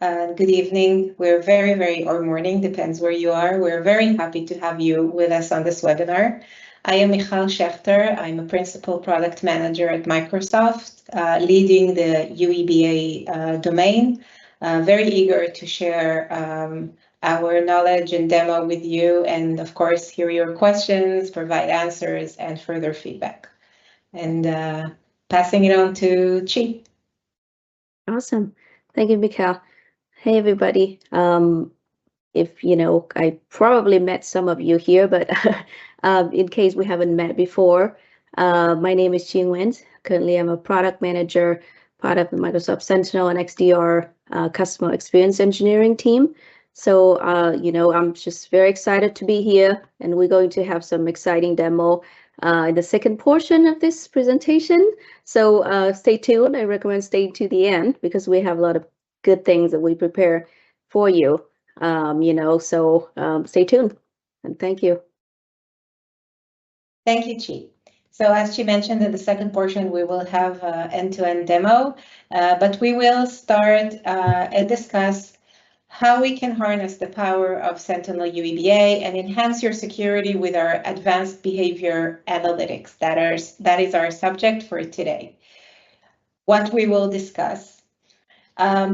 Good evening. We're or morning, depends where you are. We're very happy to have you with us on this webinar. I am Michal Shechter. I'm a Principal Product Manager at Microsoft, leading the UEBA domain. Very eager to share our knowledge and demo with you, and of course, hear your questions, provide answers, and further feedback. And passing it on to Chi. Awesome. Thank you, Michal. Hey, everybody. If you know, I probably met some of you here, but in case we haven't met before, my name is Nguyen. Currently, I'm a product manager, part of the Microsoft Sentinel and XDR customer experience engineering team. So, I'm just very excited to be here, and we're going to have some exciting demo in the second portion of this presentation. So stay tuned. I recommend staying to the end because we have a lot of good things that we prepare for you. So stay tuned, and thank you. Thank you, Chi. So as she mentioned, in the second portion, we will have an end-to-end demo, but we will start and discuss how we can harness the power of Sentinel UEBA and enhance your security with our advanced behavior analytics. That is our subject for today. What we will discuss.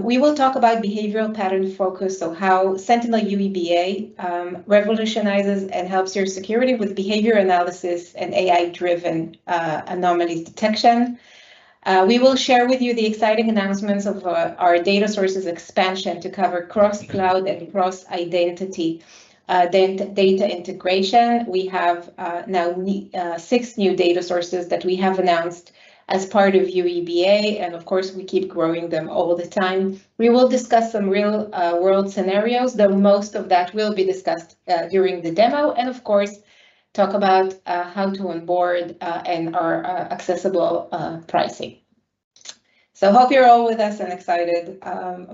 We will talk about behavioral pattern focus, so how Sentinel UEBA revolutionizes and helps your security with behavior analysis and AI-driven anomalies detection. We will share with you the exciting announcements of our data sources expansion to cover cross-cloud and cross-identity data integration. We have now 6 new data sources that we have announced as part of UEBA, and of course we keep growing them all the time. We will discuss some real world scenarios, though most of that will be discussed during the demo, and of course talk about how to onboard and our accessible pricing. So hope you're all with us and excited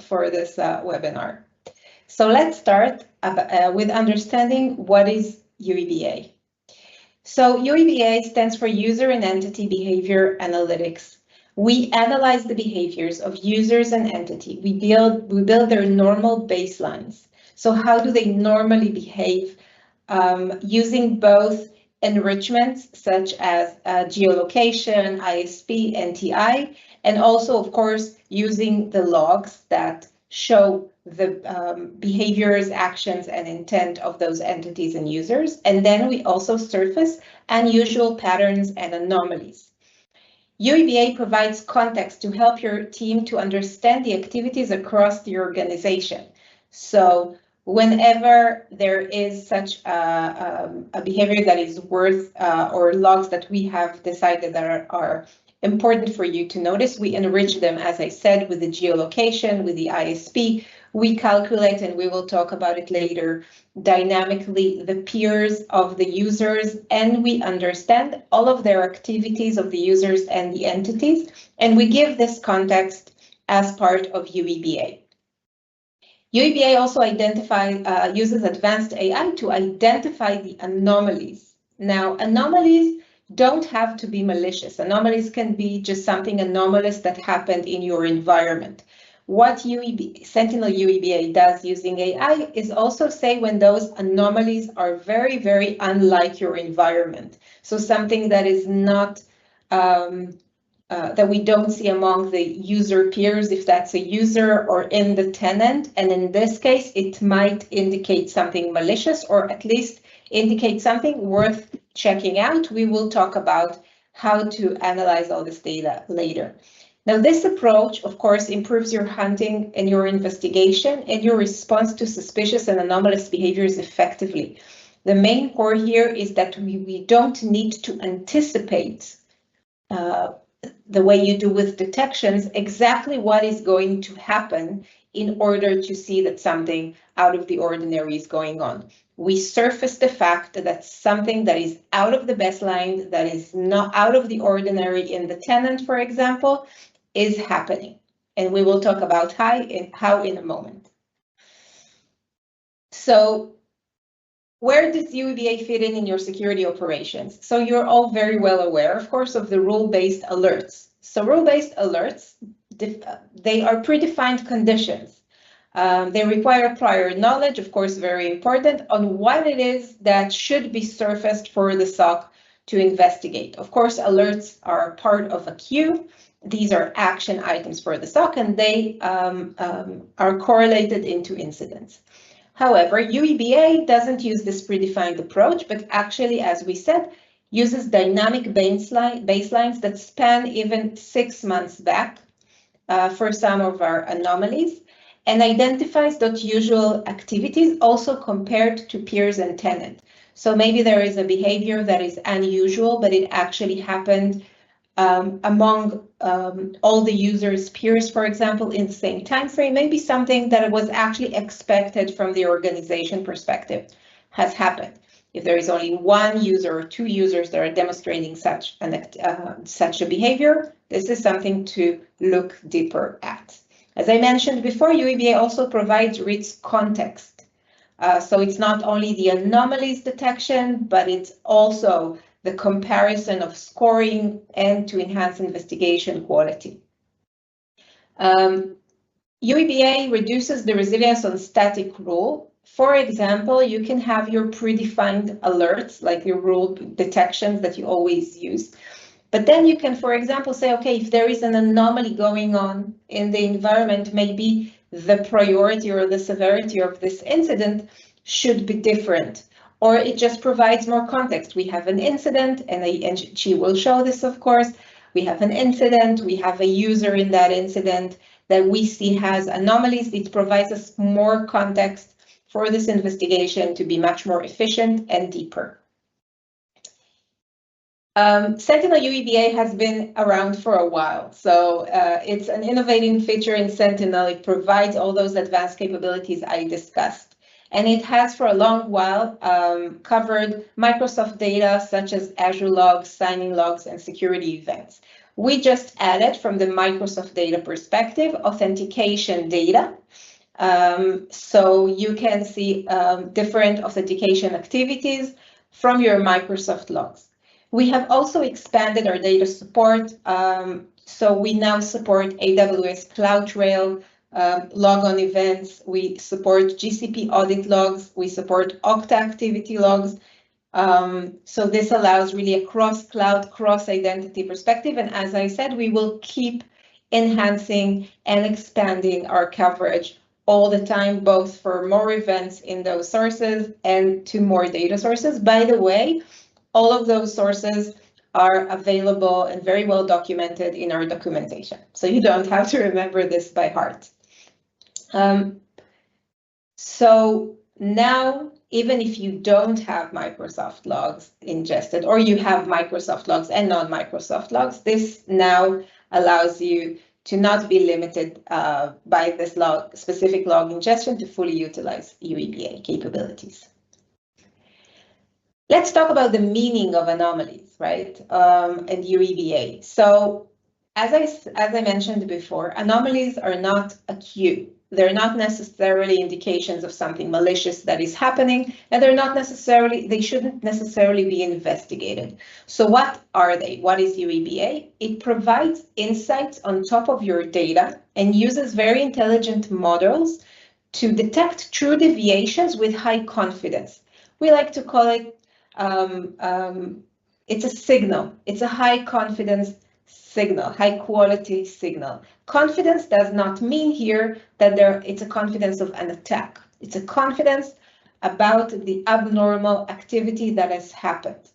for this webinar. So let's start with understanding what is UEBA. So UEBA stands for User and Entity Behavior Analytics. We analyze the behaviors of users and entity. We build their normal baselines. So how do they normally behave using both enrichments such as geolocation, ISP, NTI, and also, of course, using the logs that show the behaviors, actions, and intent of those entities and users. And then we also surface unusual patterns and anomalies. UEBA provides context to help your team to understand the activities across the organization. So whenever there is such a behavior that is worth or logs that we have decided that are important for you to notice, we enrich them, as I said, with the geolocation, with the ISP. We calculate, and we will talk about it later, dynamically the peers of the users, and we understand all of their activities of the users and the entities, and we give this context as part of UEBA. UEBA also uses advanced AI to identify the anomalies. Now, anomalies don't have to be malicious. Anomalies can be just something anomalous that happened in your environment. What Sentinel UEBA does using AI is also say when those anomalies are very, very unlike your environment. So something that is not, that we don't see among the user peers, if that's a user or in the tenant. And in this case, it might indicate something malicious or at least indicate something worth checking out. We will talk about how to analyze all this data later. Now, this approach, of course, improves your hunting and your investigation and your response to suspicious and anomalous behaviors effectively. The main core here is that we don't need to anticipate the way you do with detections exactly what is going to happen in order to see that something out of the ordinary is going on. We surface the fact that something that is out of the baseline, that is not out of the ordinary in the tenant, for example, is happening. And we will talk about how in a moment. So where does UEBA fit in your security operations? So you're all very well aware, of course, of the rule-based alerts. So rule-based alerts, they are predefined conditions They require prior knowledge, of course, very important, on what it is that should be surfaced for the SOC to investigate. Of course, alerts are part of a queue. These are action items for the SOC, and they are correlated into incidents. However, UEBA doesn't use this predefined approach, but actually, as we said, uses dynamic baselines that span even 6 months back for some of our anomalies, and identifies those usual activities also compared to peers and tenant. So maybe there is a behavior that is unusual, but it actually happened among all the users' peers, for example, in the same time frame. Maybe something that was actually expected from the organization perspective has happened. If there is only one user or two users that are demonstrating such a behavior, this is something to look deeper at. As I mentioned before, UEBA also provides rich context. So it's not only the anomalies detection, but it's also the comparison of scoring and to enhance investigation quality. UEBA reduces the resilience on static rule. For example, you can have your predefined alerts, like your rule detections that you always use. But then you can, for example, say, okay, if there is an anomaly going on in the environment, maybe the priority or the severity of this incident should be different. Or it just provides more context. We have an incident, and she will show this, of course. We have an incident, we have a user in that incident that we see has anomalies. It provides us more context for this investigation to be much more efficient and deeper. Sentinel UEBA has been around for a while, so it's an innovating feature in Sentinel. It provides all those advanced capabilities I discussed, and it has for a long while covered Microsoft data such as Azure logs, signing logs, and security events. We just added, from the Microsoft data perspective, authentication data. So you can see different authentication activities from your Microsoft logs. We have also expanded our data support, so we now support AWS CloudTrail log-on events. We support GCP audit logs. We support Okta activity logs. So this allows really a cross-cloud, cross-identity perspective. And as I said, we will keep enhancing and expanding our coverage all the time, both for more events in those sources and to more data sources. By the way, all of those sources are available and very well documented in our documentation. So you don't have to remember this by heart. So now, even if you don't have Microsoft logs ingested, or you have Microsoft logs and non-Microsoft logs, this now allows you to not be limited by this specific log ingestion to fully utilize UEBA capabilities. Let's talk about the meaning of anomalies, right, and UEBA. So as I mentioned before, anomalies are not a queue. They're not necessarily indications of something malicious that is happening, and they shouldn't necessarily be investigated. So what are they? What is UEBA? It provides insights on top of your data and uses very intelligent models to detect true deviations with high confidence. We like to call it it's a signal. It's a high confidence signal, high quality signal. Confidence does not mean here that it's a confidence of an attack. It's a confidence about the abnormal activity that has happened.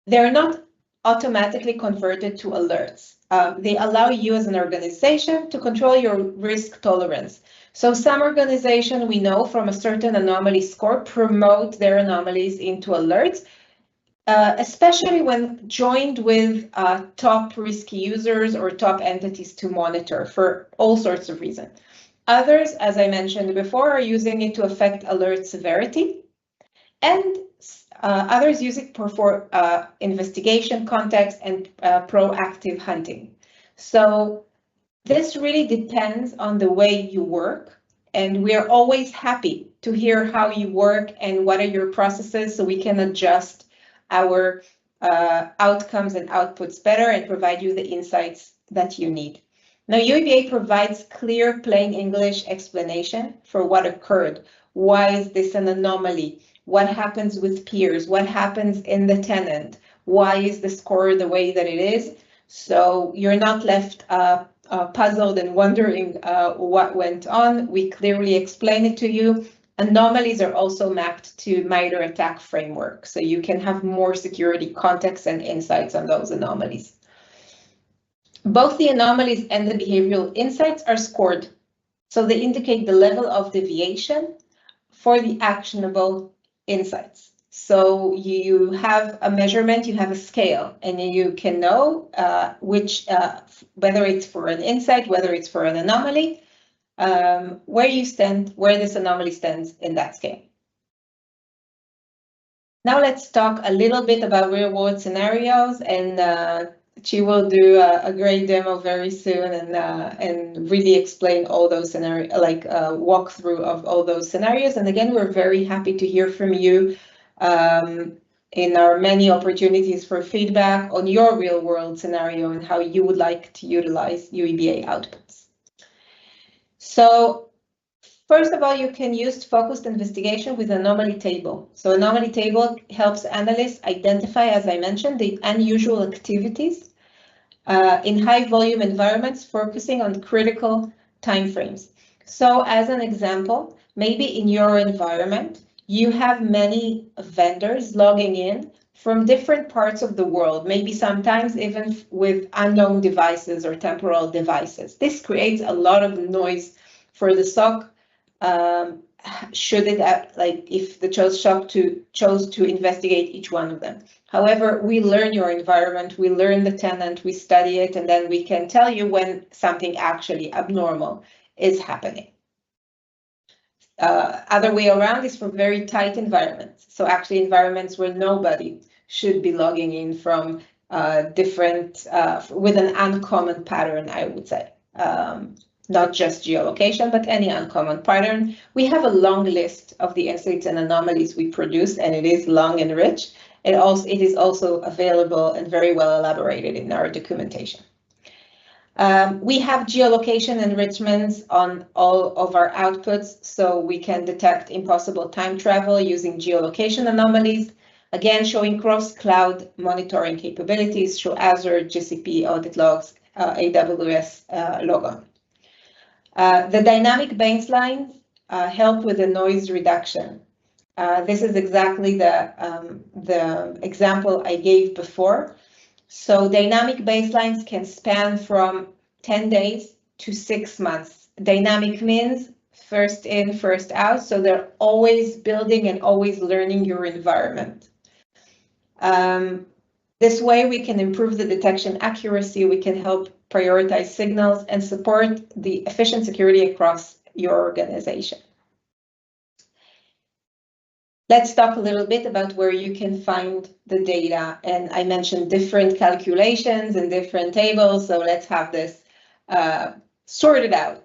They're not automatically converted to alerts. They allow you as an organization to control your risk tolerance. So some organizations we know from a certain anomaly score promote their anomalies into alerts, especially when joined with top risky users or top entities to monitor for all sorts of reasons. Others, as I mentioned before, are using it to affect alert severity, and others use it for investigation context and proactive hunting. So this really depends on the way you work, and we are always happy to hear how you work and what are your processes so we can adjust our outcomes and outputs better and provide you the insights that you need. Now, UEBA provides clear, plain English explanation for what occurred. Why is this an anomaly? What happens with peers? What happens in the tenant? Why is the score the way that it is? So you're not left puzzled and wondering what went on. We clearly explain it to you. Anomalies are also mapped to MITRE ATT&CK framework, so you can have more security context and insights on those anomalies. Both the anomalies and the behavioral insights are scored, so they indicate the level of deviation for the actionable insights. So you have a measurement, you have a scale, and you can know whether it's for an insight, whether it's for an anomaly, where you stand, where this anomaly stands in that scale. Now let's talk a little bit about real-world scenarios, and she will do a great demo very soon and really explain all those scenarios, like walkthrough of all those scenarios. And again, we're very happy to hear from you in our many opportunities for feedback on your real-world scenario and how you would like to utilize UEBA outputs. So first of all, you can use focused investigation with anomaly table. So anomaly table helps analysts identify, as I mentioned, the unusual activities in high volume environments, focusing on critical timeframes. So as an example, maybe in your environment, you have many vendors logging in from different parts of the world, maybe sometimes even with unknown devices or temporal devices. This creates a lot of noise for the SOC. Should it, if the SOC chose to investigate each one of them. However, we learn your environment, we learn the tenant, we study it, and then we can tell you when something actually abnormal is happening. Other way around is for very tight environments. So actually environments where nobody should be logging in from with an uncommon pattern, I would say. Not just geolocation, but any uncommon pattern. We have a long list of the insights and anomalies we produce, and it is long and rich. It is also available and very well elaborated in our documentation. We have geolocation enrichments on all of our outputs, so we can detect impossible time travel using geolocation anomalies. Again, showing cross-cloud monitoring capabilities through Azure, GCP, audit logs, AWS logon. The dynamic baselines help with the noise reduction. This is exactly the example I gave before. So dynamic baselines can span from 10 days to 6 months. Dynamic means first in, first out, so they're always building and always learning your environment. This way we can improve the detection accuracy, we can help prioritize signals and support the efficient security across your organization. Let's talk a little bit about where you can find the data. And I mentioned different calculations and different tables, so let's have this sorted out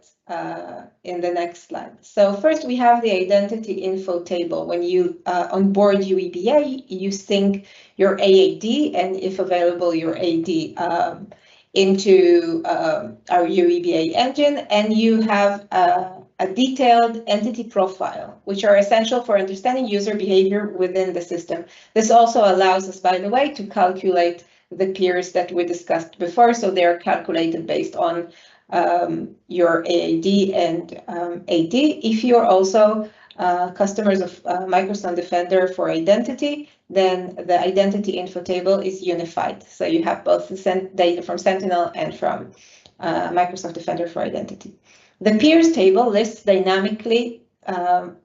in the next slide. So first we have the identity info table. When you onboard UEBA, you sync your AAD and, if available, your AD into our UEBA engine, and you have a detailed entity profile, which are essential for understanding user behavior within the system. This also allows us, by the way, to calculate the peers that we discussed before. So they're calculated based on your AAD and AD. If you're also customers of Microsoft Defender for identity, then the identity info table is unified. So you have both the data from Sentinel and from Microsoft Defender for identity. The peers table lists dynamically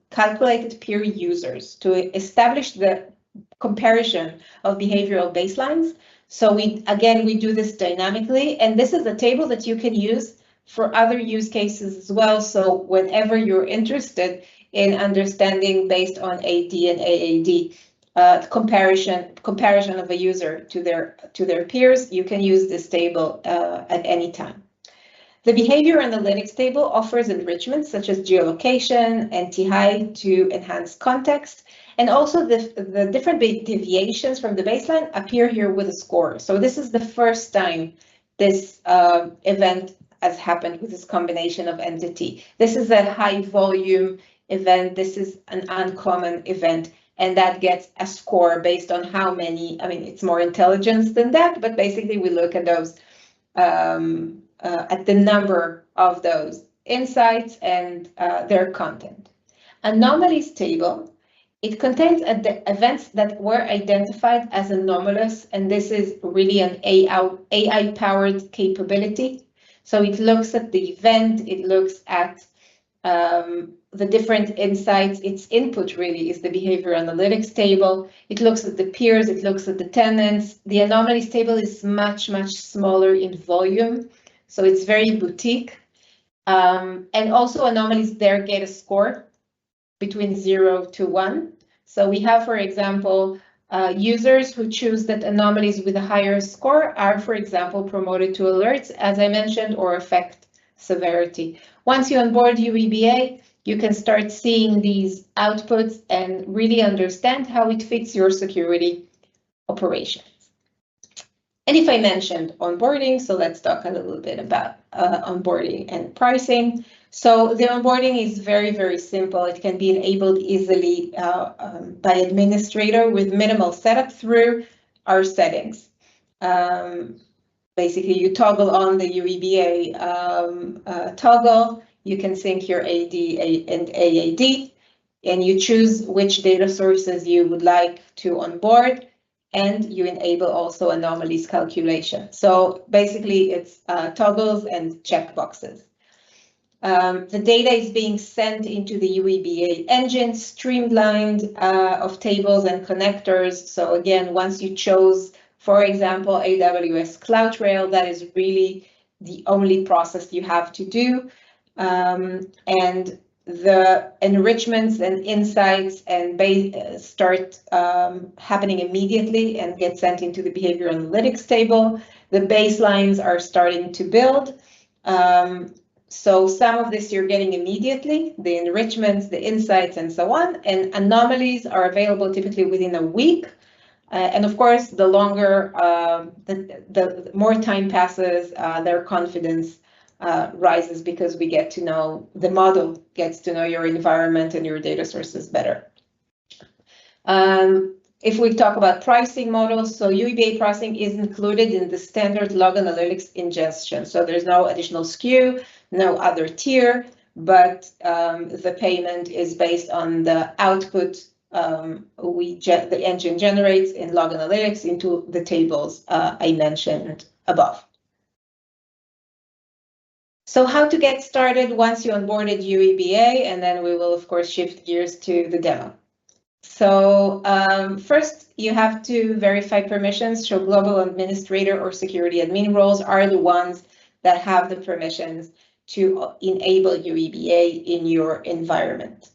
calculated peer users to establish the comparison of behavioral baselines. So we do this dynamically, and this is a table that you can use for other use cases as well. So whenever you're interested in understanding based on AD and AAD comparison of a user to their peers, you can use this table at any time. The behavior analytics table offers enrichments such as geolocation and TI to enhance context, and also the different deviations from the baseline appear here with a score. So this is the first time this event as happened with this combination of entity. This is a high volume event. This is an uncommon event, and that gets a score based on how many. I mean, it's more intelligence than that, but basically we look at those at the number of those insights and their content. Anomalies table, it contains events that were identified as anomalous, and this is really an AI-powered capability. So it looks at the event, it looks at the different insights. Its input really is the behavior analytics table. It looks at the peers, it looks at the tenants. The anomalies table is much, much smaller in volume, so it's very boutique. And also anomalies there get a score between 0 to 1. So we have, for example, users who choose that anomalies with a higher score are, for example, promoted to alerts, as I mentioned, or affect severity. Once you onboard UEBA, you can start seeing these outputs and really understand how it fits your security operations. And if I mentioned onboarding, so let's talk a little bit about onboarding and pricing. So the onboarding is very, very simple. It can be enabled easily by administrator with minimal setup through our settings. Basically, you toggle on the UEBA toggle. You can sync your AD and AAD, and you choose which data sources you would like to onboard, and you enable also anomalies calculation. So basically, it's toggles and checkboxes. The data is being sent into the UEBA engine, streamlined of tables and connectors. So again, once you chose, for example, AWS CloudTrail, that is really the only process you have to do. And the enrichments and insights and start happening immediately and get sent into the behavior analytics table. The baselines are starting to build. So some of this you're getting immediately, the enrichments, the insights, and so on. And anomalies are available typically within a week. And of course, the longer, the more time passes, their confidence rises because we get to know, the model gets to know your environment and your data sources better. If we talk about pricing models, so UEBA pricing is included in the standard log analytics ingestion. So there's no additional SKU, no other tier, but the payment is based on the output the engine generates in log analytics into the tables I mentioned above. So how to get started once you onboarded UEBA, and then we will of course shift gears to the demo. So first you have to verify permissions. So global administrator or security admin roles are the ones that have the permissions to enable UEBA in your environment.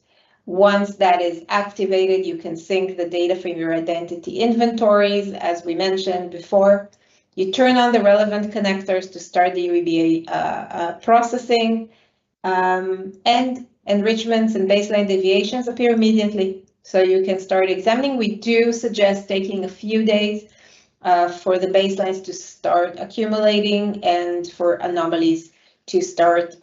Once that is activated, you can sync the data from your identity inventories, as we mentioned before. You turn on the relevant connectors to start the UEBA processing, and enrichments and baseline deviations appear immediately. So you can start examining. We do suggest taking a few days for the baselines to start accumulating and for anomalies to start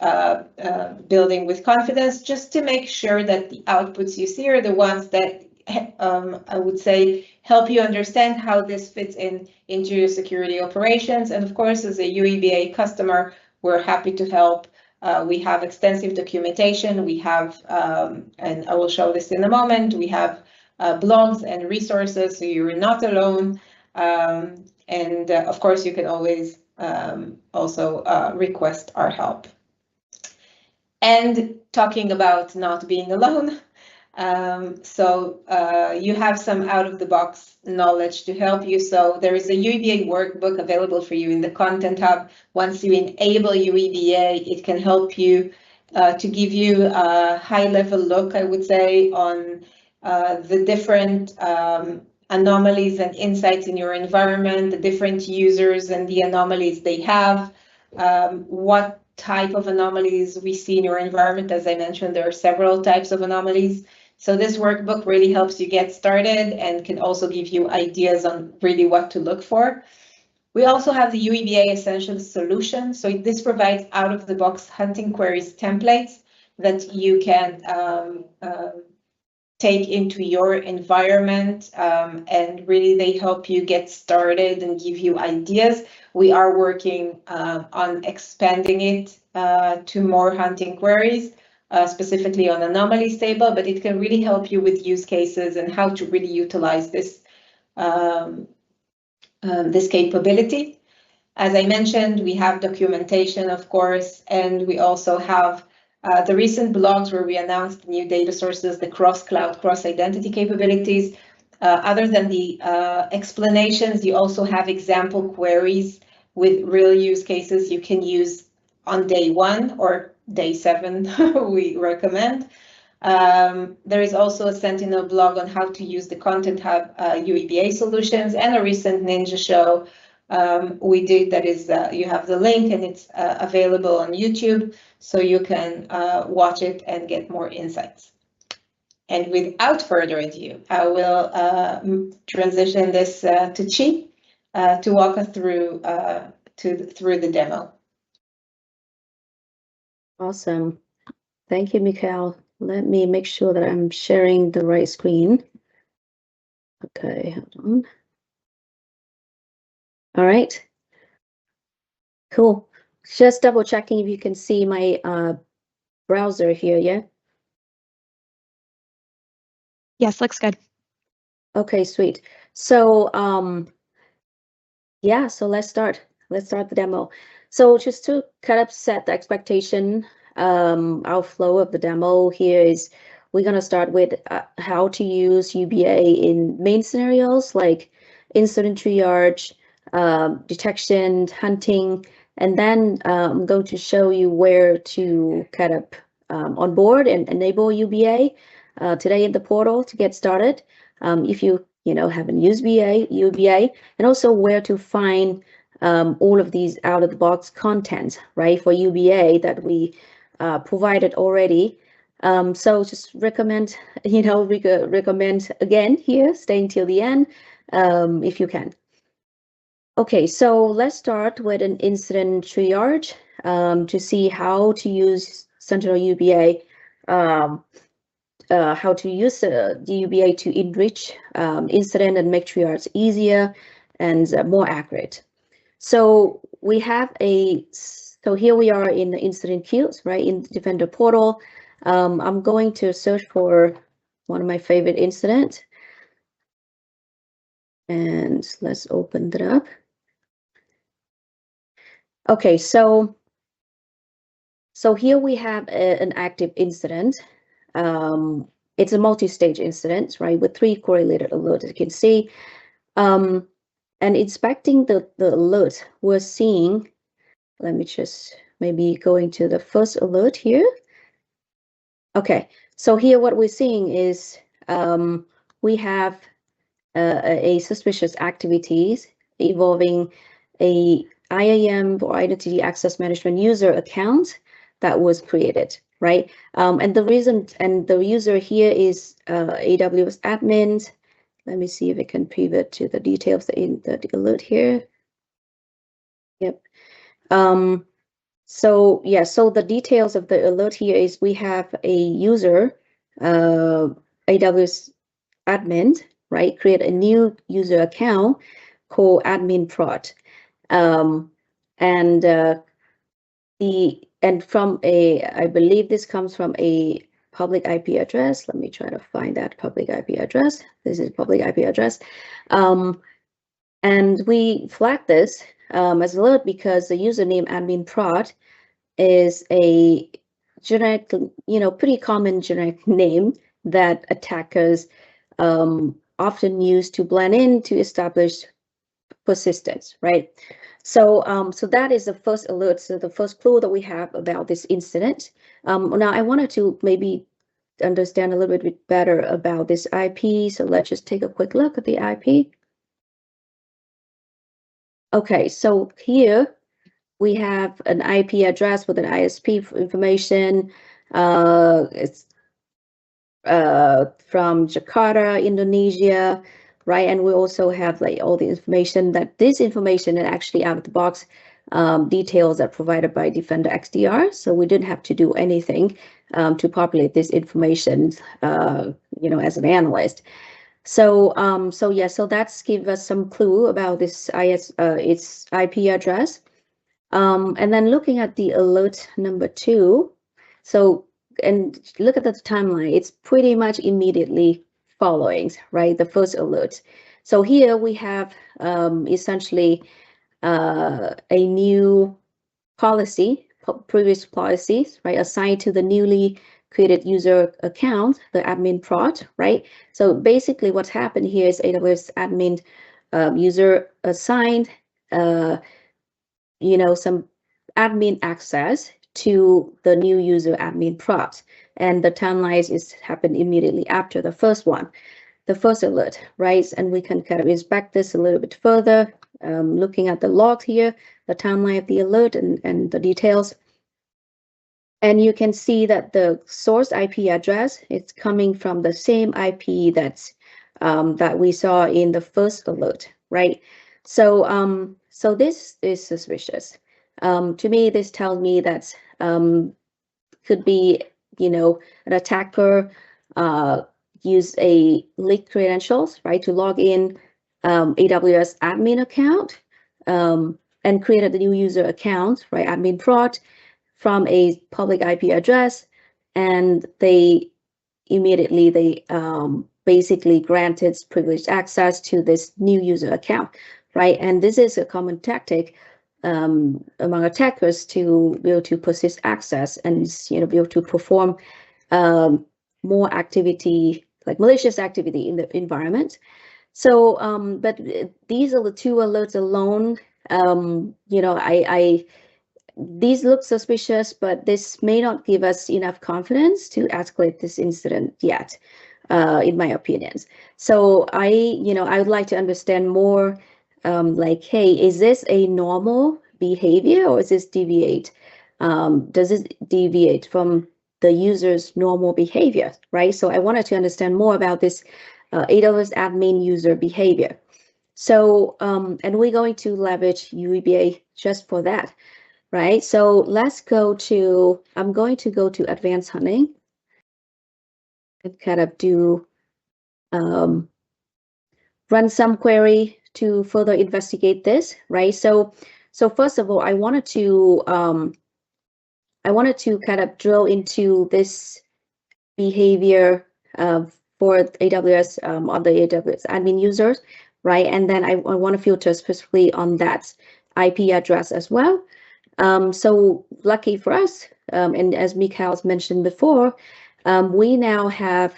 building with confidence, just to make sure that the outputs you see are the ones that I would say help you understand how this fits into your security operations. And of course, as a UEBA customer, we're happy to help. We have extensive documentation. We have, and I will show this in a moment, we have blogs and resources, so you're not alone. And of course, you can always also request our help. And talking about not being alone, so you have some out-of-the-box knowledge to help you. So there is a UEBA workbook available for you in the Content Hub. Once you enable UEBA, it can help you to give you a high-level look, I would say, on the different anomalies and insights in your environment, the different users and the anomalies they have, what type of anomalies we see in your environment. As I mentioned, there are several types of anomalies. So this workbook really helps you get started and can also give you ideas on really what to look for. We also have the UEBA Essentials solution. So this provides out-of-the-box hunting queries templates that you can take into your environment, and really they help you get started and give you ideas. We are working on expanding it to more hunting queries, specifically on Anomalies table, but it can really help you with use cases and how to really utilize this this capability. As I mentioned, we have documentation, of course, and we also have the recent blogs where we announced new data sources, the cross-cloud, cross-identity capabilities. Other than the explanations, you also have example queries with real use cases you can use on day 1 or day 7, we recommend. There is also a Sentinel blog on how to use the Content Hub UEBA solutions, and a recent Ninja show we did that is, you have the link and it's available on YouTube, so you can watch it and get more insights. And without further ado, I will transition this to Chi to walk us through the demo. Awesome. Thank you, Michal. Let me make sure that I'm sharing the right screen. Okay, hold on. All right. Cool. Just double checking if you can see my browser here, yeah? Yes, looks good. Okay, sweet. So yeah, so let's start the demo. So just to kind of set the expectation, our flow of the demo here is we're going to start with how to use UBA in main scenarios like incident triage, detection, hunting, and then I'm going to show you where to kind of onboard and enable UBA today in the portal to get started. If you haven't used UBA, and also where to find all of these out-of-the-box content, right, for UBA that we provided already. So just recommend, recommend again here, staying till the end if you can. Okay, so let's start with an incident triage to see how to use Sentinel UBA. How to use the UBA to enrich incident and make triage easier and more accurate. So we have so here we are in the incident queues, right, in the Defender portal. I'm going to search for one of my favorite incidents. And let's open it up. Okay, so here we have an active incident. It's a multi-stage incident, right, with 3 correlated alerts, as you can see. And inspecting the alert, we're seeing, let me just maybe go into the first alert here. Okay, so here what we're seeing is we have a suspicious activities involving a IAM or Identity Access Management user account that was created, right? And the reason, and the user here is AWS admin. Let me see if I can pivot to the details in the alert here. Yep. So yeah, so the details of the alert here is we have a user, AWS admin, right? Create a new user account called admin prod. And from I believe this comes from a public IP address. Let me try to find that public IP address. This is public IP address. And we flag this as alert because the username admin prod is a generic, pretty common generic name that attackers often use to blend in to establish persistence, right? So, so that is the first alert, so the first clue that we have about this incident. Now, I wanted to maybe understand a little bit better about this IP, so let's just take a quick look at the IP. Okay, so here we have an IP address with an ISP information. It's from Jakarta, Indonesia. right? And we also have like all the information that this information and actually out of the box details are provided by Defender XDR. So we didn't have to do anything to populate this information, as an analyst. So so that's give us some clue about this its IP address. And then looking at the alert number 2, and look at the timeline, it's pretty much immediately following, right? The first alert. So here we have essentially a new policy, previous policies, right, assigned to the newly created user account, the admin prod, right? So basically what's happened here is AWS admin user assigned, some admin access to the new user admin prod. And the timeline is happened immediately after the first one, the first alert, right? And we can kind of inspect this a little bit further, looking at the log here, the timeline of the alert and the details. And you can see that the source IP address is coming from the same IP that we saw in the first alert, right? So so this is suspicious. To me, this tells me that could be, an attacker use a leaked credentials, right, to log in AWS admin account and created a new user account, right, admin prod from a public IP address, and they immediately basically granted privileged access to this new user account, right? And this is a common tactic among attackers to be able to persist access and be able to perform more activity, like malicious activity in the environment. So, but these are the 2 alerts alone. These look suspicious, but this may not give us enough confidence to escalate this incident yet, in my opinions. So I would like to understand more, like, hey, is this a normal behavior or is this deviate? Does it deviate from the user's normal behavior, right? So I wanted to understand more about this AWS admin user behavior. So, and we're going to leverage UEBA just for that. Right, so let's go to, I'm going to go to advanced hunting and kind of do, run some query to further investigate this, right? So first of all, I wanted to kind of drill into this behavior for AWS, on the AWS admin users, right? And then I want to filter specifically on that IP address as well. So lucky for us, and as Michal's mentioned before, we now have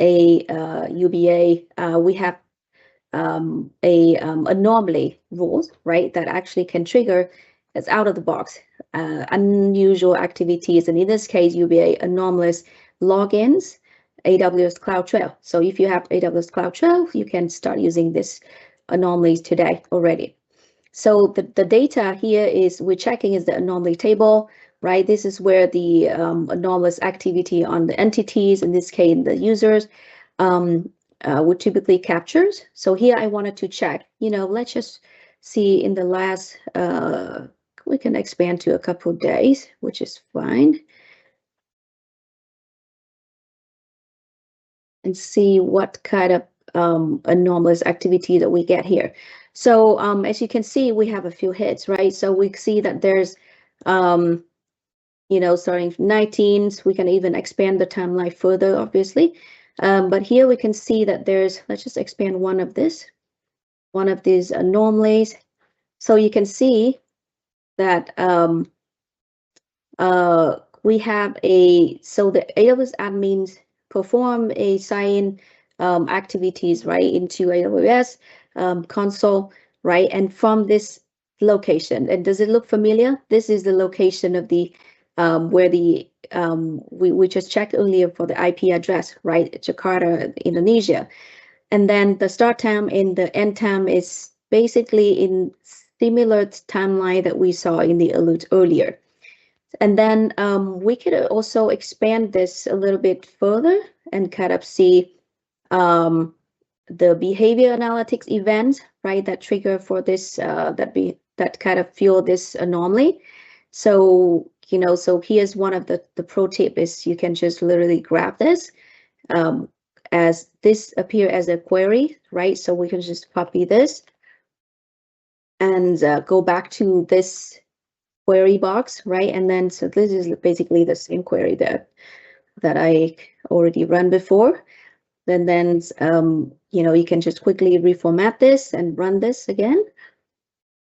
a UBA, we have a anomaly rules, right, that actually can trigger as out of the box unusual activities, and in this case, UBA anomalous logins, AWS CloudTrail. So if you have AWS CloudTrail, you can start using this anomalies today already. So the data here is we're checking is the anomaly table, right? This is where the anomalous activity on the entities, in this case, the users, would typically captures. So here I wanted to check, let's just see in the last, we can expand to a couple of days, which is fine. And see what kind of anomalous activity that we get here. So as you can see, we have a few hits, right? So we see that there's, starting from 19s, we can even expand the timeline further, obviously. But here we can see that there's, let's just expand one of these anomalies. So you can see that we have so the AWS admins perform a sign activities, right, into AWS console, right? And from this location, and does it look familiar? This is the location of the where the we just checked earlier for the IP address, right? Jakarta, Indonesia. And then the start time and the end time is basically in similar timeline that we saw in the alert earlier. And then we could also expand this a little bit further and kind of see the behavior analytics event, right, that trigger for this, that kind of fuel this anomaly. So, so here's one of the pro tip is you can just literally grab this as this appear as a query, right? So we can just copy this and go back to this query box, right? And then, so this is basically the same query that I already run before. Then you can just quickly reformat this and run this again.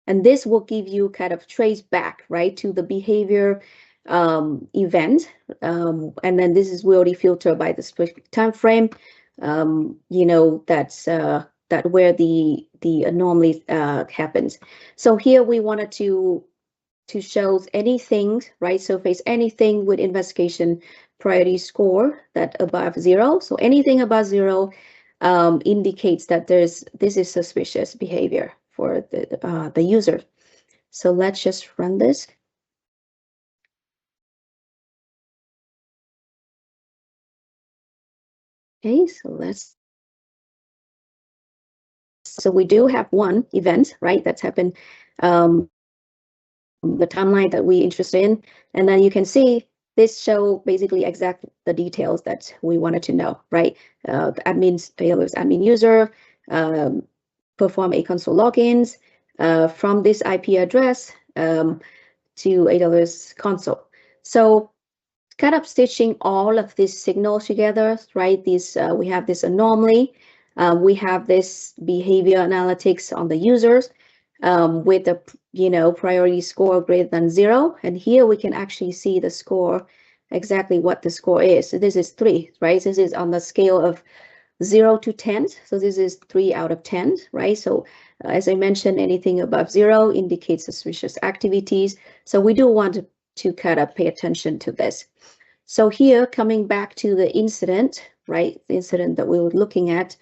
And this will give you kind of trace back, right, to the behavior event. And then this is we already filter by the specific time frame. That's that where the anomaly happens. So here we wanted to show anything, right? So face anything with investigation priority score that above 0. So anything above 0 indicates that this is suspicious behavior for the user. So let's just run this. Okay, so we do have one event, right? That's happened, the timeline that we're interested in, and then you can see this show basically exact the details that we wanted to know, right? The AWS admin user perform a console logins from this IP address to AWS console. So kind of stitching all of these signals together, right? We have this anomaly, we have this behavior analytics on the users with a priority score greater than 0, and here we can actually see the score, exactly what the score is. So this is 3, right? This is on the scale of 0 to 10, so this is 3 out of 10, right? So as I mentioned, anything above 0 indicates suspicious activities. So we do want to kind of pay attention to this. So here, coming back to the incident, right? The incident that we were looking at.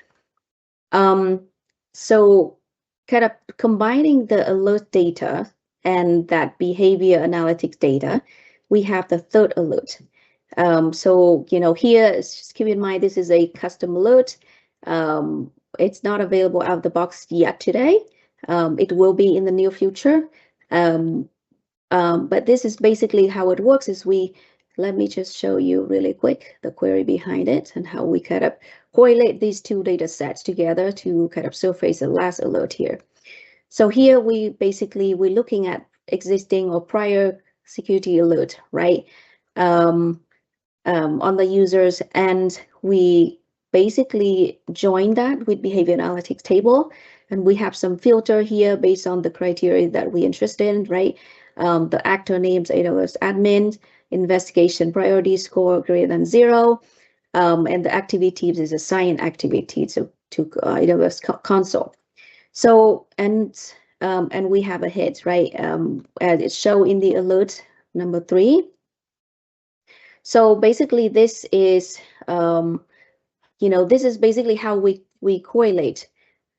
So kind of combining the alert data and that behavior analytics data, we have the third alert. So, here, just keep in mind, this is a custom alert. It's not available out of the box yet today. It will be in the near future. But this is basically how it works is let me just show you really quick the query behind it and how we kind of correlate these two data sets together to kind of surface the last alert here. So here we're looking at existing or prior security alert, right? On the users, and we basically join that with behavior analytics table, and we have some filter here based on the criteria that we're interested in, right? The actor names AWS admin, investigation priority score greater than 0, and the activities is assigned activity to AWS console. So and we have a hit, right? As it show in the alert number 3. So basically, this is this is basically how we correlate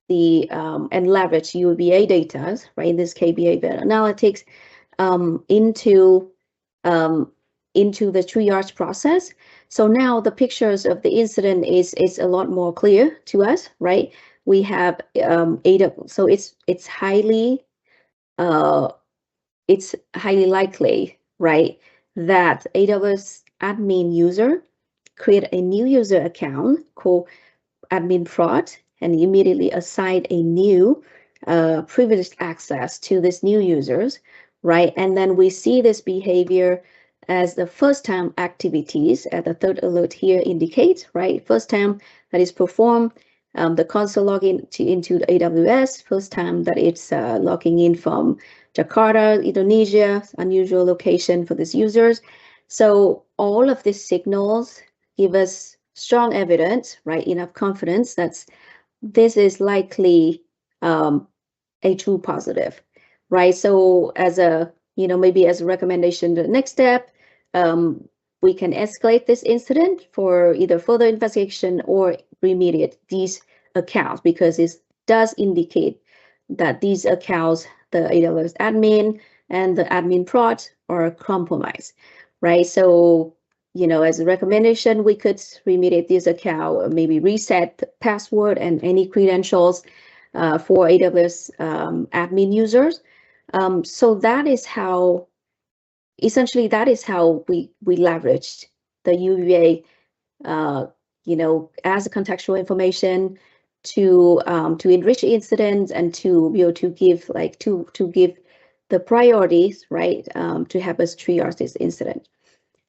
the and leverage UEBA data, right? In this case, behavior analytics into the triage process. So now the pictures of the incident is a lot more clear to us, right? We have so it's highly likely, right, that AWS admin user create a new user account called admin prod and immediately assign a new privileged access to this new users, right? And then we see this behavior as the first time activities at the third alert here indicate, right? First time that is performed, the console login into the AWS, first time that it's logging in from Jakarta, Indonesia, unusual location for these users. So all of these signals give us strong evidence, right? Enough confidence that this is likely a true positive, right? So as a, maybe as a recommendation, the next step, we can escalate this incident for either further investigation or remediate these accounts, because it does indicate that these accounts, the AWS admin and the admin prod, are compromised, right? So as a recommendation, we could remediate this account, or maybe reset the password and any credentials for AWS admin users. So that is how, essentially, that is how we leveraged the UEBA, as a contextual information to enrich incidents and to be able to give to give the priorities, right, to help us triage this incident.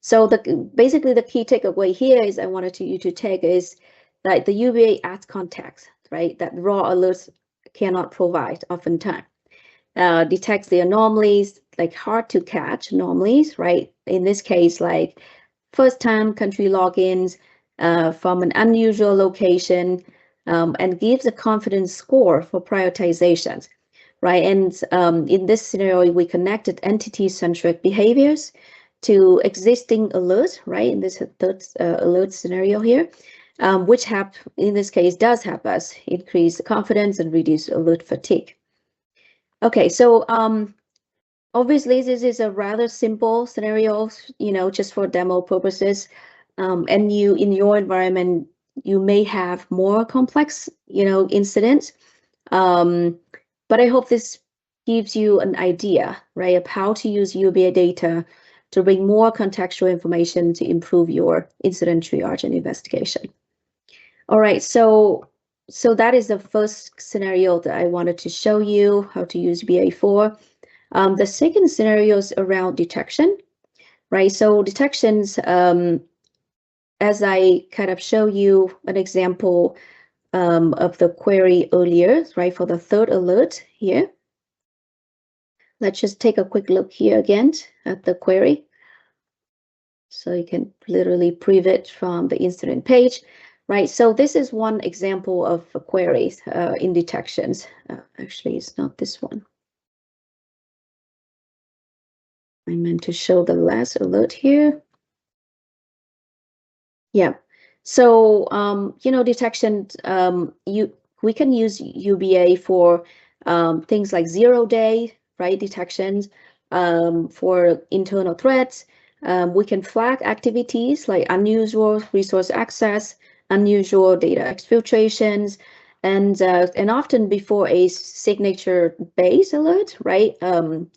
So basically the key takeaway here is I wanted you to take is that the UEBA adds context, right, that raw alerts cannot provide oftentimes. Detects the anomalies, like hard to catch anomalies, right? In this case, like first time country logins from an unusual location, and gives a confidence score for prioritizations, right? And in this scenario, we connected entity-centric behaviors to existing alerts, right? In this third alert scenario here, which in this case does help us increase confidence and reduce alert fatigue. Okay, so obviously this is a rather simple scenario, just for demo purposes. And in your environment, you may have more complex, incidents. But I hope this gives you an idea, right, of how to use UEBA data to bring more contextual information to improve your incident triage and investigation. All right, so that is the first scenario that I wanted to show you how to use UEBA for. The second scenario is around detection, right? So detections, as I kind of show you an example of the query earlier, right, for the third alert here. Let's just take a quick look here again at the query. So you can literally preview it from the incident page, right? So this is one example of a query in detections. Actually, it's not this one. I meant to show the last alert here. Yeah. So, detection, we can use UEBA for things like 0-day, right, detections, for internal threats. We can flag activities like unusual resource access, unusual data exfiltrations, and often before a signature-based alert, right,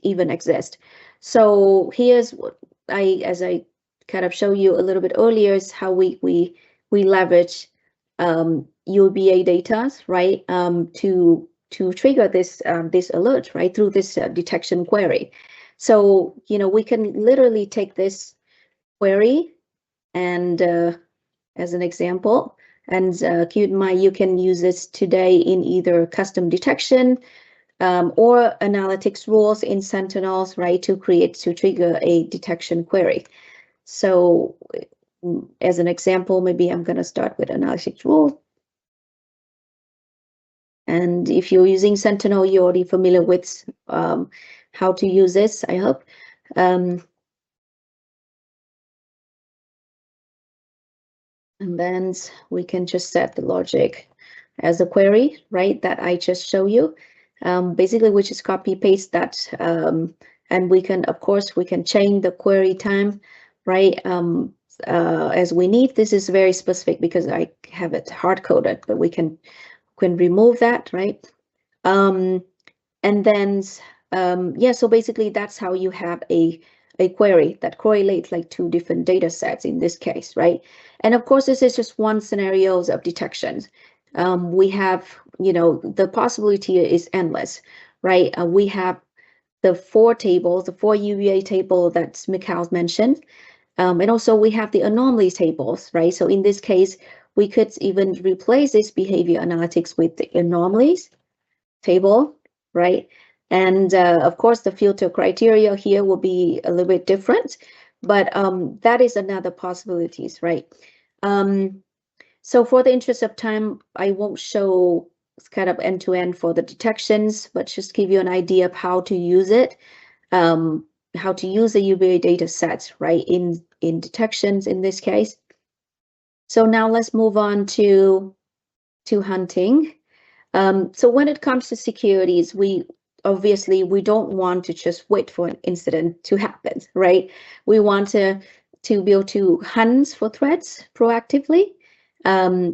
even exist. So here's what as I kind of show you a little bit earlier, is how we leverage UEBA data, right, to trigger this alert, right, through this detection query. So we can literally take this query and as an example, and keep in mind you can use this today in either custom detection or analytics rules in Sentinels, right, to trigger a detection query. So as an example, maybe I'm going to start with analytics rule. And if you're using Sentinel, you're already familiar with how to use this, I hope. And then we can just set the logic as a query, right, that I just show you. Basically, we just copy paste that, and we can, of course, we can change the query time, right, as we need. This is very specific because I have it hard coded, but we can remove that, right? And then, yeah, so basically that's how you have a query that correlates like two different data sets in this case, right? And of course, this is just one scenario of detections. We have, the possibility is endless, right? We have the four tables, the four UEBA table that Michal mentioned. And also we have the anomalies tables, right? So in this case, we could even replace this behavior analytics with the anomalies table, right? And of course, the filter criteria here will be a little bit different, but that is another possibilities, right? So for the interest of time, I won't show kind of end-to-end for the detections, but just give you an idea of how to use it, how to use the UEBA data sets, right, in detections in this case. So now let's move on to hunting. So when it comes to securities, we don't want to just wait for an incident to happen, right? We want to to be able to hunt for threats proactively.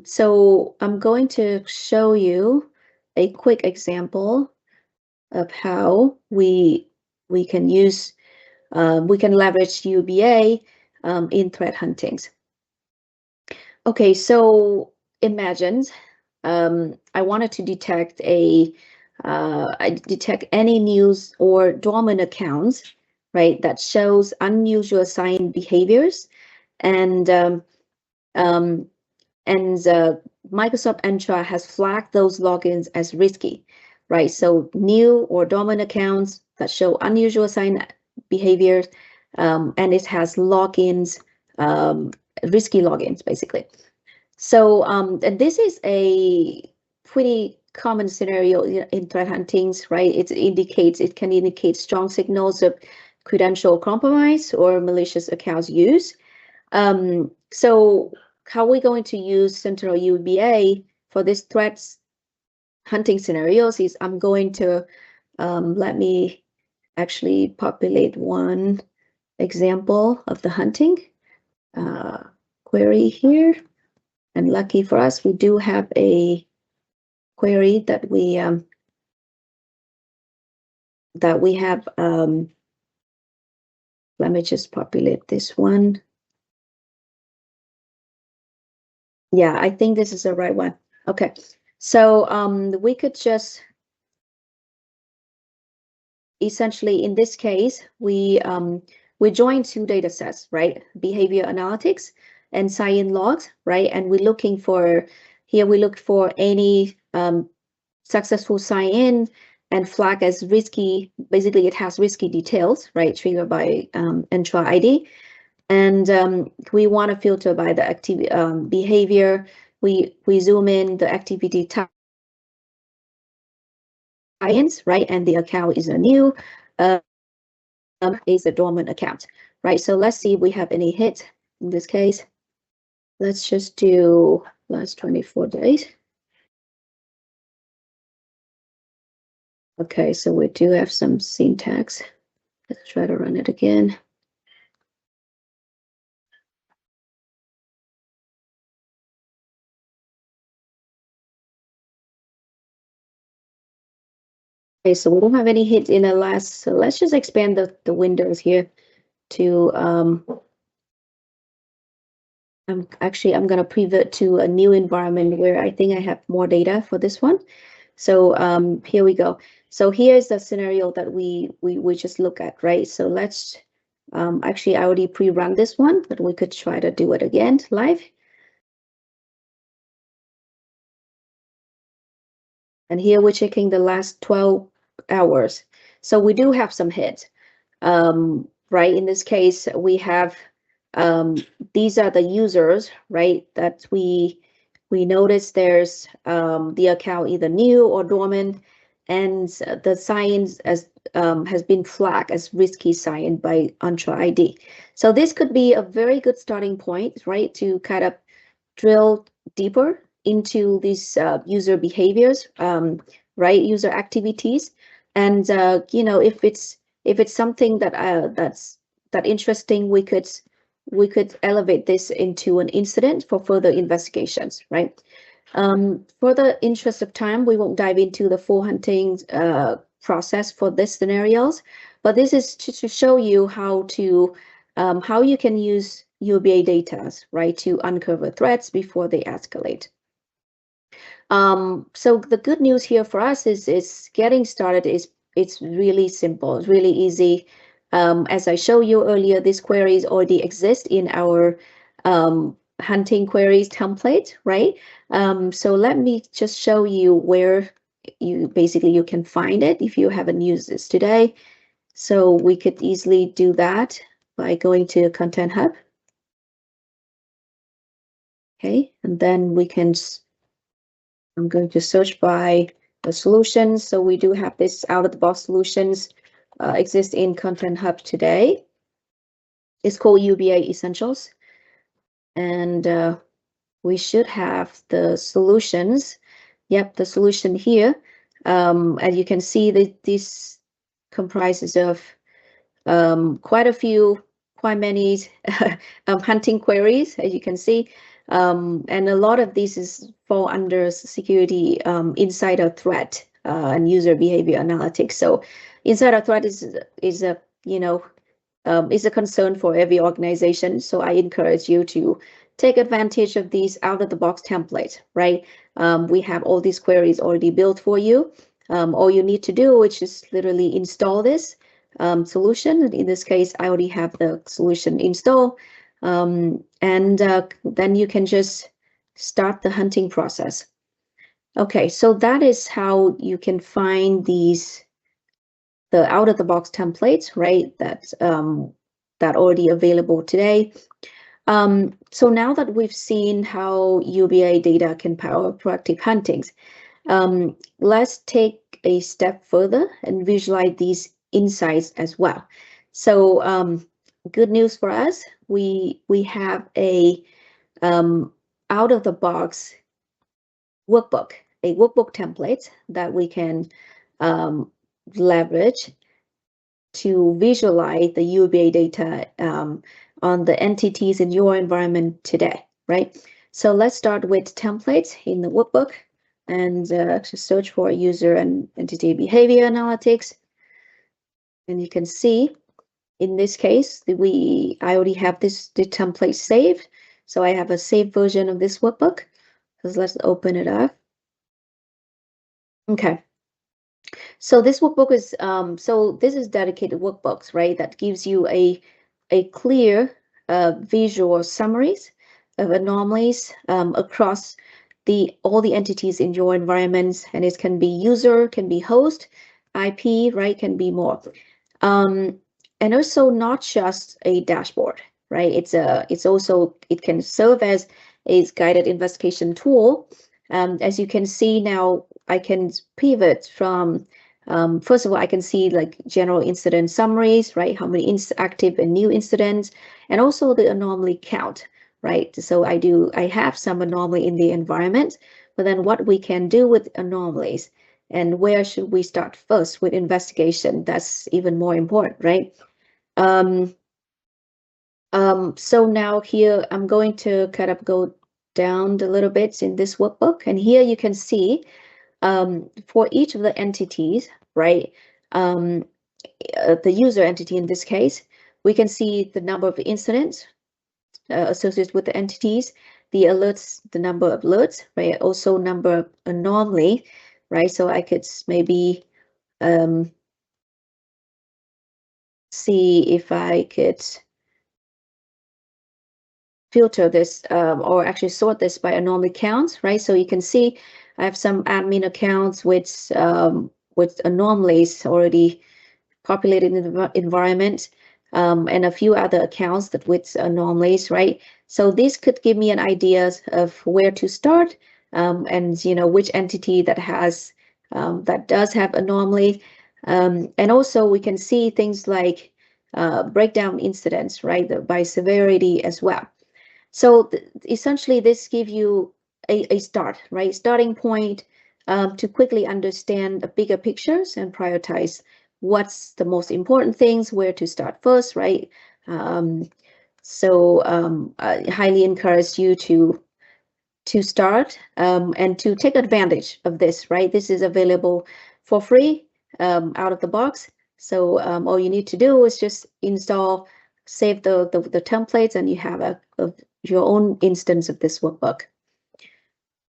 So I'm going to show you a quick example of how we can use we can leverage UEBA in threat huntings. Okay, so imagine I wanted to detect detect any news or dormant accounts, right, that shows unusual sign behaviors, and Microsoft Entra has flagged those logins as risky, right? So new or dormant accounts that show unusual sign behaviors, and it has logins, risky logins, basically. So and this is a pretty common scenario in threat huntings, right? It can indicate strong signals of credential compromise or malicious accounts use. So how we're going to use Sentinel UEBA for this threats hunting scenarios is I'm going to let me actually populate one example of the hunting query here. And lucky for us, we do have a query that we have. Let me just populate this one. Yeah, I think this is the right one. Okay, so we could just essentially, in this case, we join two data sets, right? Behavior analytics and sign-in logs, right? And we're looking for, here we look for any successful sign-in and flag as risky. Basically, it has risky details, right? Triggered by Entra ID. And we want to filter by the activity behavior. We zoom in the activity type, right? And the account is a new, is a dormant account, right? So let's see if we have any hit in this case. Let's just do last 24 days. Okay, so we do have some syntax. Let's try to run it again. Okay, so we don't have any hits in the last, so let's just expand the windows here to, I'm going to pivot to a new environment where I think I have more data for this one. So here we go. So here's the scenario that we just look at, right? So let's, actually I already pre-run this one, but we could try to do it again live. And here we're checking the last 12 hours. So we do have some hits, right? In this case, we have, these are the users, right? That we notice there's the account either new or dormant, and the signs as has been flagged as risky sign by Entra ID. So this could be a very good starting point, right? To kind of drill deeper into these user behaviors, right? User activities, and you know, if it's something that that's interesting, we could elevate this into an incident for further investigations, right? For the interest of time, we won't dive into the full hunting process for these scenarios, but this is to show you how you can use UEBA data, right, to uncover threats before they escalate. So the good news here for us is getting started it's really simple, it's really easy. As I showed you earlier, these queries already exist in our hunting queries template, right? So let me just show you where you can find it if you haven't used this today. So we could easily do that by going to Content Hub. Okay, and then we can, I'm going to search by the solutions. So we do have this out-of-the-box solutions exist in Content Hub today. It's called UEBA Essentials. And we should have the solutions. Yep, the solution here. As you can see, that this comprises of quite a few quite many hunting queries, as you can see. And a lot of these fall under security insider threat and user behavior analytics. So insider threat is a is a concern for every organization. So I encourage you to take advantage of these out-of-the-box templates, right? We have all these queries already built for you. All you need to do is just literally install this solution. In this case, I already have the solution installed. And then you can just start the hunting process. Okay, so that is how you can find the out-of-the-box templates, right? That already available today. So now that we've seen how UEBA data can power proactive huntings, let's take a step further and visualize these insights as well. So good news for us, we have a out-of-the-box workbook, a workbook template that we can leverage to visualize the UEBA data on the entities in your environment today, right? So let's start with templates in the workbook and just search for user and entity behavior analytics. And you can see in this case, I already have the template saved. So I have a saved version of this workbook. So let's open it up. Okay. So this workbook is this is dedicated workbooks, right? That gives you a clear visual summaries of anomalies across all the entities in your environments, and it can be user, can be host, IP, right? Can be more, and also not just a dashboard, right? It's also it can serve as a guided investigation tool. As you can see now, I can pivot from first of all, I can see like general incident summaries, right? How many active and new incidents, and also the anomaly count, right? So I have some anomaly in the environment, but then what we can do with anomalies and where should we start first with investigation? That's even more important, right? So now here I'm going to kind of go down a little bit in this workbook, and here you can see for each of the entities, right? The user entity in this case, we can see the number of incidents associated with the entities, the alerts, the number of alerts, right? Also number of anomaly, right? So I could maybe see if I could filter this or actually sort this by anomaly counts, right? So you can see I have some admin accounts with anomalies already populated in the environment, and a few other accounts that with anomalies, right? So this could give me an idea of where to start, and which entity that has that does have anomaly, and also we can see things like breakdown incidents, right, by severity as well. So essentially, this gives you a start, right? Starting point to quickly understand the bigger pictures and prioritize what's the most important things, where to start first, right? I highly encourage you to start and to take advantage of this, right? This is available for free out of the box. So all you need to do is just install, save the templates, and you have your own instance of this workbook.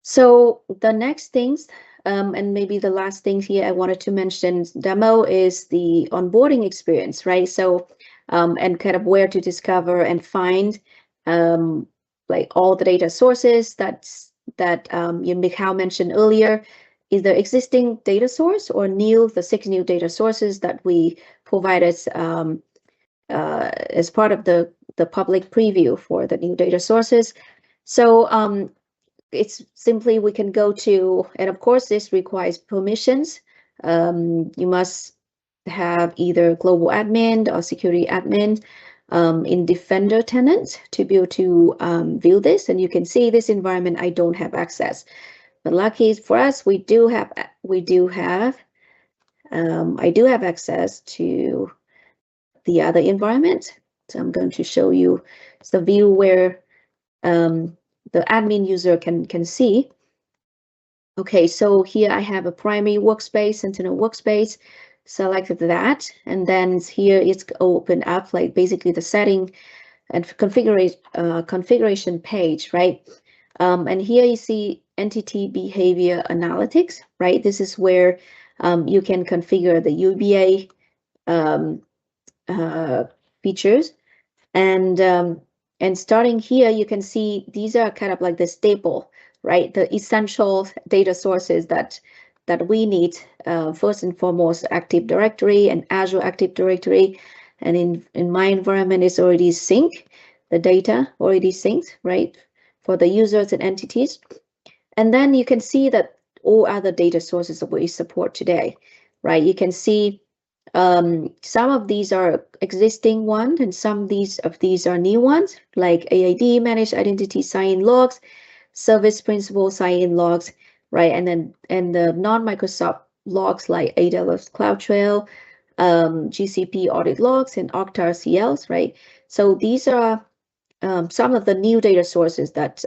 So the next things, and maybe the last thing here I wanted to mention demo is the onboarding experience, right? So, and kind of where to discover and find like all the data sources that Michal mentioned earlier, either existing data source or the 6 new data sources that we provided as part of the public preview for the new data sources. So it's simply we can go to, and of course this requires permissions. You must have either global admin or security admin in Defender tenant to be able to view this. And you can see this environment I don't have access, but lucky for us I do have access to the other environment. So I'm going to show you the view where the admin user can see. Okay, so here I have a primary workspace, Sentinel workspace, selected that, and then here it's open up like basically the setting and configuration page, right? And here you see entity behavior analytics, right? This is where you can configure the UEBA features. And starting here, you can see these are kind of like the staple, right? The essential data sources that we need. First and foremost, Active Directory and Azure Active Directory. And in my environment, it's already synced, the data already synced, right? For the users and entities. And then you can see that all other data sources that we support today, right? You can see some of these are existing ones, and some of these are new ones, like AID, Managed Identity Sign-in Logs, Service Principal Sign-in Logs, right? And the non-Microsoft logs like AWS CloudTrail, GCP Audit Logs, and Okta CLs, right? So these are some of the new data sources that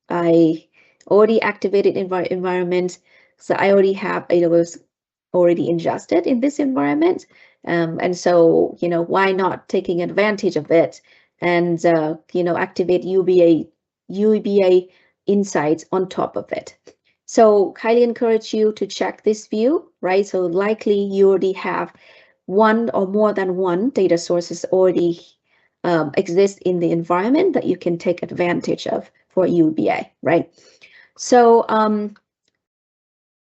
I already activated environment. So I already have AWS already ingested in this environment. And so, why not taking advantage of it and, activate UEBA insights on top of it. So highly encourage you to check this view, right? So likely you already have one or more than one data sources already exist in the environment that you can take advantage of for UEBA, right? So,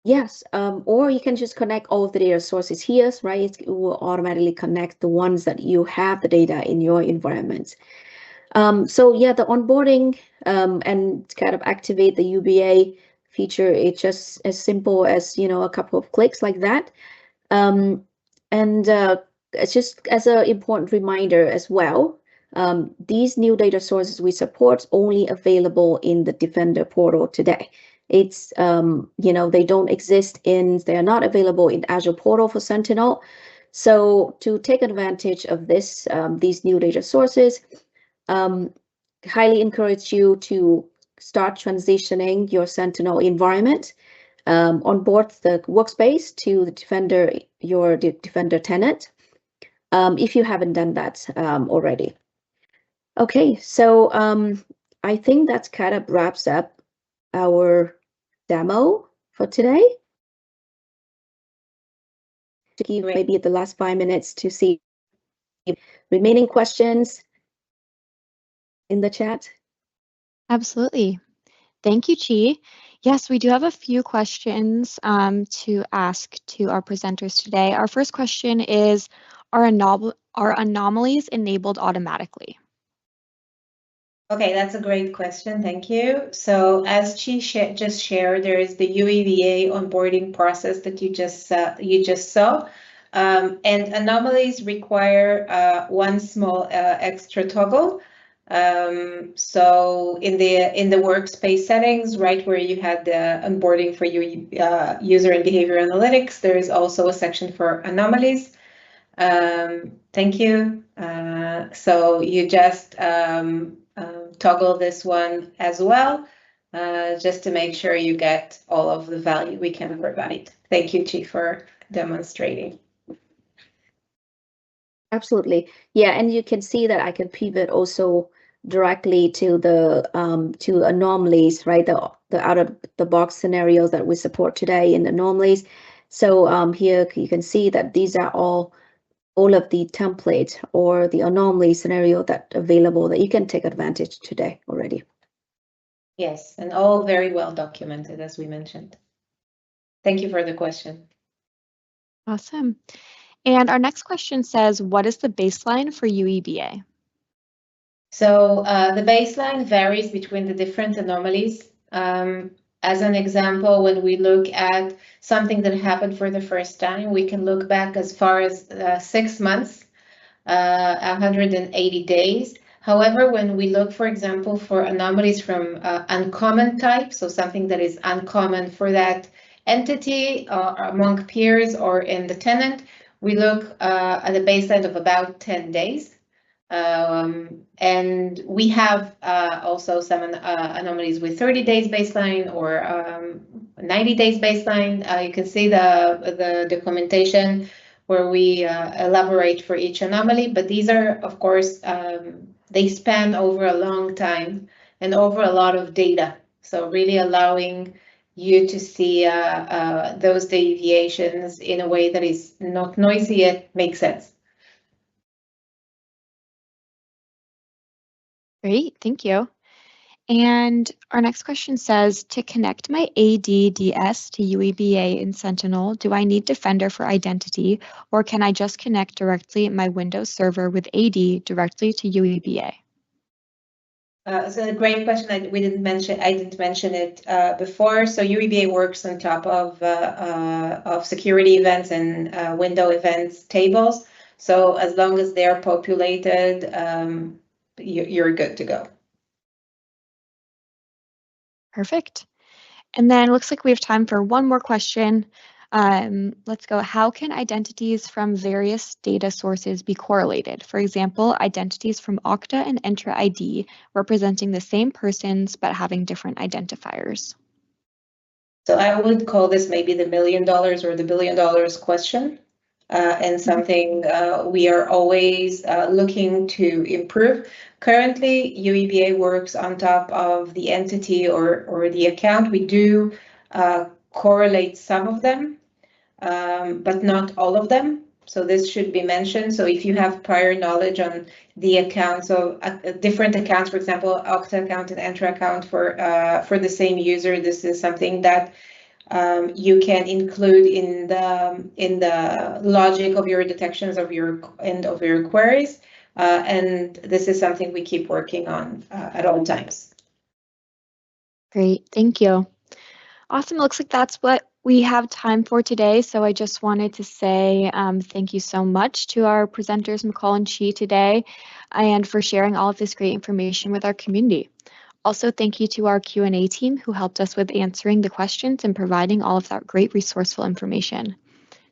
yes, or you can just connect all of the data sources here, right? It will automatically connect the ones that you have the data in your environment. So yeah, the onboarding and kind of activate the UEBA feature, it's just as simple as, a couple of clicks like that. And it's just as an important reminder as well, these new data sources we support only available in the Defender portal today. It's, they don't exist they're not available in Azure portal for Sentinel. So to take advantage of these new data sources, highly encourage you to start transitioning your Sentinel environment onboard the workspace to the Defender, your Defender tenant, if you haven't done that already. Okay, so I think that kind of wraps up our demo for today. To give maybe the last 5 minutes to see remaining questions in the chat. Absolutely. Thank you, Chi. Yes, we do have a few questions to ask to our presenters today. Our first question is, are anomalies enabled automatically? Okay, that's a great question. Thank you. So as Chi just shared, there is the UEBA onboarding process that you just saw. And anomalies require one small extra toggle. So in the workspace settings, right where you had the onboarding for your user and behavior analytics, there is also a section for anomalies. Thank you. So you just toggle this one as well, just to make sure you get all of the value we can provide. Thank you, Chi, for demonstrating. Absolutely. Yeah, and you can see that I can pivot also directly to the to anomalies, right? The out of the box scenarios that we support today in anomalies. So here you can see that these are all of the templates or the anomaly scenario that available that you can take advantage today already. Yes, and all very well documented, as we mentioned. Thank you for the question. Awesome. And our next question says, what is the baseline for UEBA? So the baseline varies between the different anomalies. As an example, when we look at something that happened for the first time, we can look back as far as 6 months, 180 days. However, when we look, for example, for anomalies from uncommon type, so something that is uncommon for that entity among peers or in the tenant, we look at a baseline of about 10 days. And we have also some anomalies with 30 days baseline or 90 days baseline. You can see the documentation where we elaborate for each anomaly, but these are, of course, they span over a long time and over a lot of data. So really allowing you to see those deviations in a way that is not noisy yet makes sense. Great, thank you. And our next question says, to connect my ADDS to UEBA in Sentinel, do I need Defender for identity, or can I just connect directly my Windows server with AD directly to UEBA? So a great question. I didn't mention it before. So UEBA works on top of security events and window events tables. So as long as they're populated, you're good to go. Perfect. And then looks like we have time for one more question. Let's go. How can identities from various data sources be correlated? For example, identities from Okta and Entra ID representing the same persons but having different identifiers. So I would call this maybe the $1 million or the $1 billion question, and something we are always looking to improve. Currently, UEBA works on top of the entity or the account. We do correlate some of them, but not all of them. So this should be mentioned. So if you have prior knowledge on the accounts of different accounts, for example, Okta account and Entra account for the same user, this is something that you can include in the logic of your detections of your queries, and this is something we keep working on at all times. Great, thank you. Awesome. Looks like that's what we have time for today. So I just wanted to say thank you so much to our presenters, Michal and Chi, today, and for sharing all of this great information with our community. Also, thank you to our Q&A team who helped us with answering the questions and providing all of that great resourceful information.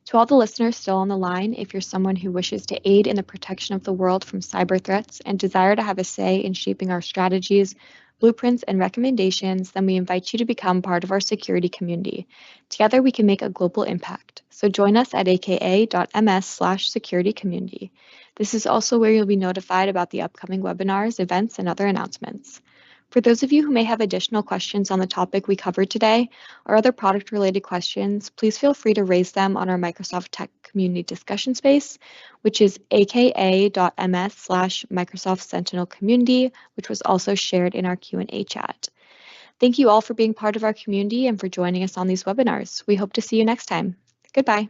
To all the listeners still on the line, if you're someone who wishes to aid in the protection of the world from cyber threats and desire to have a say in shaping our strategies, blueprints, and recommendations, then we invite you to become part of our security community. Together, we can make a global impact. So join us at aka.ms/securitycommunity. This is also where you'll be notified about the upcoming webinars, events, and other announcements. For those of you who may have additional questions on the topic we covered today or other product-related questions, please feel free to raise them on our Microsoft Tech Community discussion space, which is aka.ms/Microsoft Sentinel Community, which was also shared in our Q&A chat. Thank you all for being part of our community and for joining us on these webinars. We hope to see you next time. Goodbye.